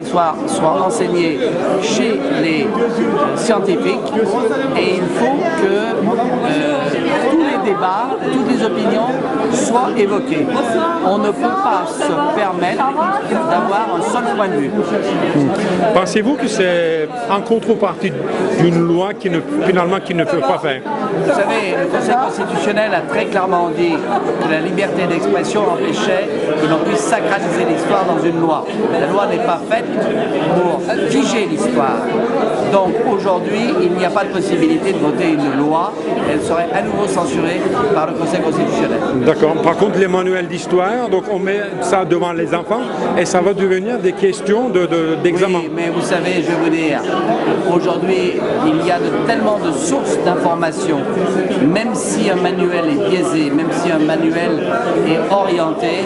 soit enseigné chez les scientifiques, et il faut que tous les débats, toutes les opinions soient évoquées. On ne peut pas se permettre d'avoir un seul point de vue. Pensez-vous que c'est en contrepartie d'une loi qui ne peut pas faire? Vous savez, le Conseil constitutionnel a très clairement dit que la liberté d'expression empêchait que l'on puisse sacraliser l'histoire dans une loi. La loi n'est pas faite pour figer l'histoire. Donc aujourd'hui, il n'y a pas de possibilité de voter une loi. Elle serait à nouveau censurée par le Conseil constitutionnel. D'accord. Par contre, les manuels d'histoire, donc on met ça devant les enfants et ça va devenir des questions d'examen. Oui, mais vous savez, je vais vous dire, aujourd'hui, il y a tellement de sources d'informations, même si un manuel est biaisé, même si un manuel est orienté,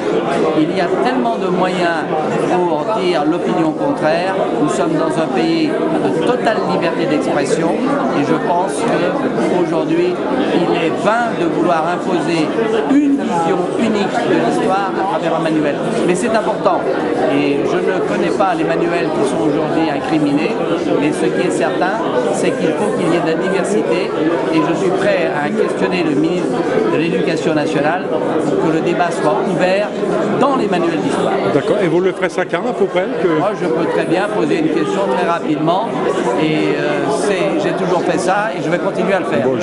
il y a tellement de moyens pour dire l'opinion contraire. Nous sommes dans un pays de totale liberté d'expression et je pense qu'aujourd'hui, il est vain de vouloir imposer une vision unique de l'histoire à travers un manuel. Mais c'est important et je ne connais pas les manuels qui sont aujourd'hui incriminés, mais ce qui est certain, c'est qu'il faut qu'il y ait de la diversité et je suis prêt à questionner le ministre de l'Éducation nationale pour que le débat soit ouvert dans les manuels d'histoire. D'accord. Et vous le ferez ça quand à peu près Moi, je peux très bien poser une question très rapidement et j'ai toujours fait ça et je vais continuer à le faire. Bon,